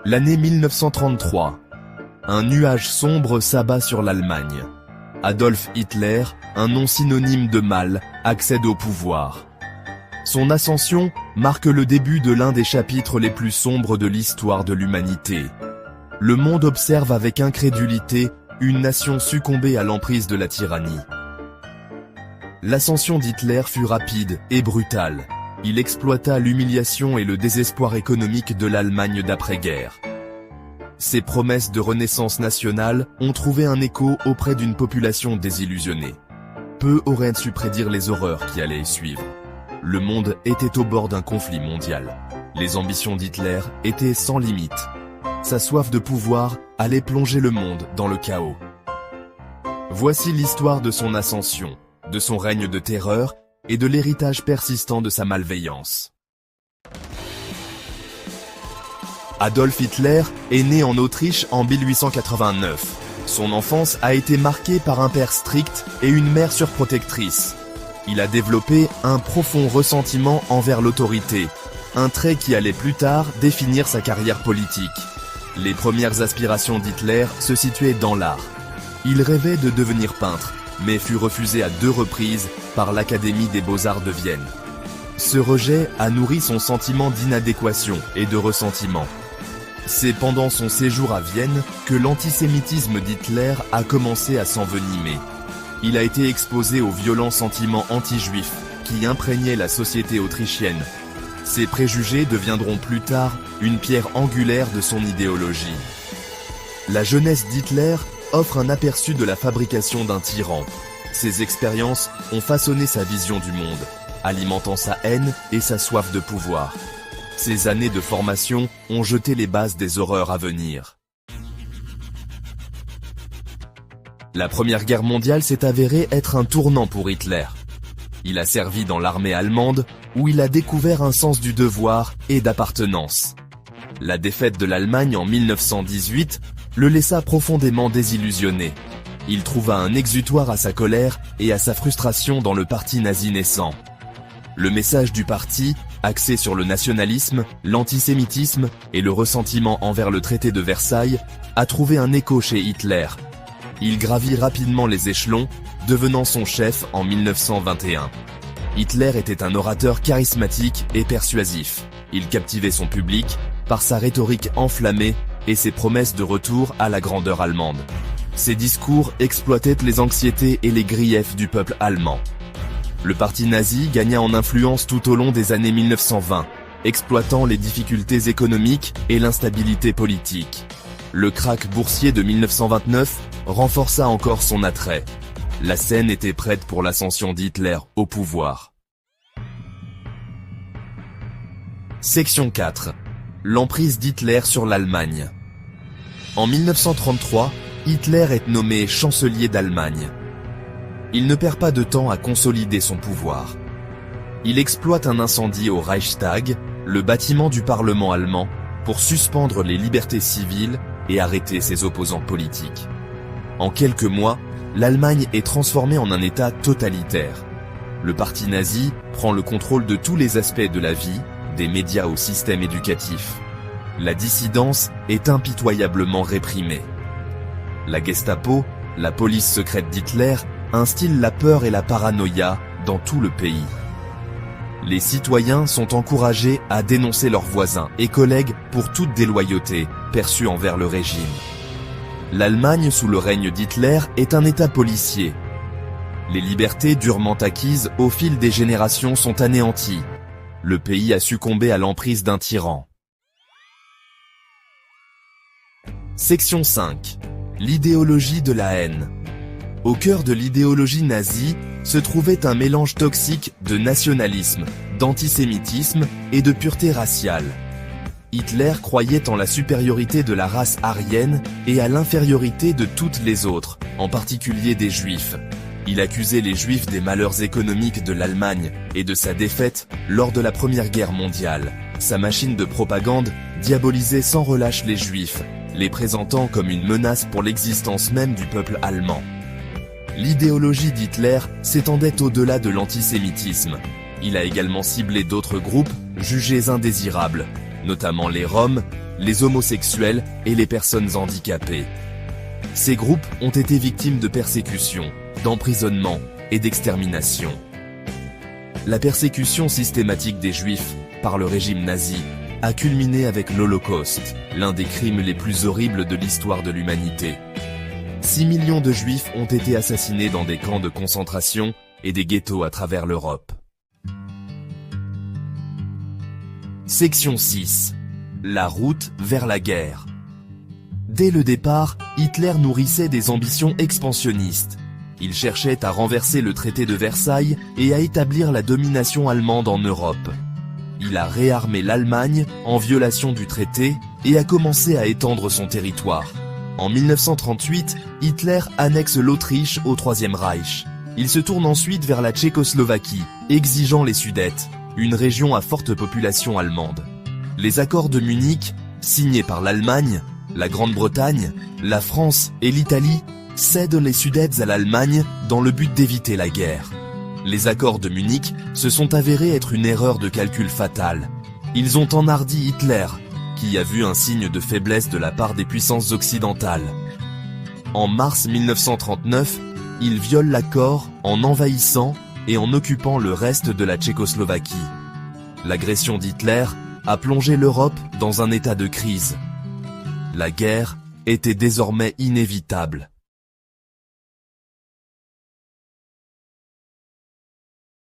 L'année 1933. Un nuage sombre s'abat sur l'Allemagne. Adolf Hitler, un nom synonyme de mal, accède au pouvoir. Son ascension marque le début de l'un des chapitres les plus sombres de l'histoire de l'humanité. Le monde observe avec incrédulité une nation succomber à l'emprise de la tyrannie. L'ascension d'Hitler fut rapide et brutale. Il exploita l'humiliation et le désespoir économique de l'Allemagne d'après-guerre. Ses promesses de renaissance nationale ont trouvé un écho auprès d'une population désillusionnée. Peu auraient su prédire les horreurs qui allaient suivre. Le monde était au bord d'un conflit mondial. Les ambitions d'Hitler étaient sans limite. Sa soif de pouvoir allait plonger le monde dans le chaos. Voici l'histoire de son ascension, de son règne de terreur et de l'héritage persistant de sa malveillance. Adolf Hitler est né en Autriche en 1889. Son enfance a été marquée par un père strict et une mère surprotectrice. Il a développé un profond ressentiment envers l'autorité, un trait qui allait plus tard définir sa carrière politique. Les premières aspirations d'Hitler se situaient dans l'art. Il rêvait de devenir peintre, mais fut refusé à 2 reprises par l'Académie des Beaux-Arts de Vienne. Ce rejet a nourri son sentiment d'inadéquation et de ressentiment. C'est pendant son séjour à Vienne que l'antisémitisme d'Hitler a commencé à s'envenimer. Il a été exposé aux violents sentiments anti-juifs qui imprégnaient la société autrichienne. Ces préjugés deviendront plus tard une pierre angulaire de son idéologie. La jeunesse d'Hitler offre un aperçu de la fabrication d'un tyran. Ces expériences ont façonné sa vision du monde, alimentant sa haine et sa soif de pouvoir. Ces années de formation ont jeté les bases des horreurs à venir. La Première Guerre mondiale s'est avérée être un tournant pour Hitler. Il a servi dans l'armée allemande, où il a découvert un sens du devoir et d'appartenance. La défaite de l'Allemagne en 1918 le laissa profondément désillusionné. Il trouva un exutoire à sa colère et à sa frustration dans le parti nazi naissant. Le message du parti, axé sur le nationalisme, l'antisémitisme et le ressentiment envers le traité de Versailles, a trouvé un écho chez Hitler. Il gravit rapidement les échelons, devenant son chef en 1921. Hitler était un orateur charismatique et persuasif. Il captivait son public par sa rhétorique enflammée et ses promesses de retour à la grandeur allemande. Ses discours exploitaient les anxiétés et les griefs du peuple allemand. Le parti nazi gagna en influence tout au long des années 1920, exploitant les difficultés économiques et l'instabilité politique. Le krach boursier de 1929 renforça encore son attrait. La scène était prête pour l'ascension d'Hitler au pouvoir. Section 4. L'emprise d'Hitler sur l'Allemagne. En 1933, Hitler est nommé chancelier d'Allemagne. Il ne perd pas de temps à consolider son pouvoir. Il exploite un incendie au Reichstag, le bâtiment du Parlement allemand, pour suspendre les libertés civiles et arrêter ses opposants politiques. En quelques mois, l'Allemagne est transformée en un État totalitaire. Le parti nazi prend le contrôle de tous les aspects de la vie, des médias au système éducatif. La dissidence est impitoyablement réprimée. La Gestapo, la police secrète d'Hitler, instille la peur et la paranoïa dans tout le pays. Les citoyens sont encouragés à dénoncer leurs voisins et collègues pour toute déloyauté perçue envers le régime. L'Allemagne sous le règne d'Hitler est un État policier. Les libertés durement acquises au fil des générations sont anéanties. Le pays a succombé à l'emprise d'un tyran. Section 5. L'idéologie de la haine. Au cœur de l'idéologie nazie se trouvait un mélange toxique de nationalisme, d'antisémitisme et de pureté raciale. Hitler croyait en la supériorité de la race aryenne et à l'infériorité de toutes les autres, en particulier des Juifs. Il accusait les Juifs des malheurs économiques de l'Allemagne et de sa défaite lors de la Première Guerre mondiale. Sa machine de propagande diabolisait sans relâche les Juifs, les présentant comme une menace pour l'existence même du peuple allemand. L'idéologie d'Hitler s'étendait au-delà de l'antisémitisme. Il a également ciblé d'autres groupes jugés indésirables. notamment les Roms, les homosexuels et les personnes handicapées. Ces groupes ont été victimes de persécutions, d'emprisonnement et d'extermination. La persécution systématique des Juifs par le régime nazi a culminé avec l'Holocauste, l'un des crimes les plus horribles de l'histoire de l'humanité. 6 millions de Juifs ont été assassinés dans des camps de concentration et des ghettos à travers l'Europe. Section 6. La route vers la guerre. Dès le départ, Hitler nourrissait des ambitions expansionnistes. Il cherchait à renverser le traité de Versailles et à établir la domination allemande en Europe. Il a réarmé l'Allemagne en violation du traité et a commencé à étendre son territoire. En 1938, Hitler annexe l'Autriche au Troisième Reich. Il se tourne ensuite vers la Tchécoslovaquie, exigeant les Sudètes, une région à forte population allemande. Les accords de Munich, signés par l'Allemagne, la Grande-Bretagne, la France et l'Italie, cèdent les Sudètes à l'Allemagne dans le but d'éviter la guerre. Les accords de Munich se sont avérés être une erreur de calcul fatale. Ils ont enhardi Hitler, qui a vu un signe de faiblesse de la part des puissances occidentales. En mars 1939, il viole l'accord en envahissant et en occupant le reste de la Tchécoslovaquie. L'agression d'Hitler a plongé l'Europe dans un état de crise. La guerre était désormais inévitable.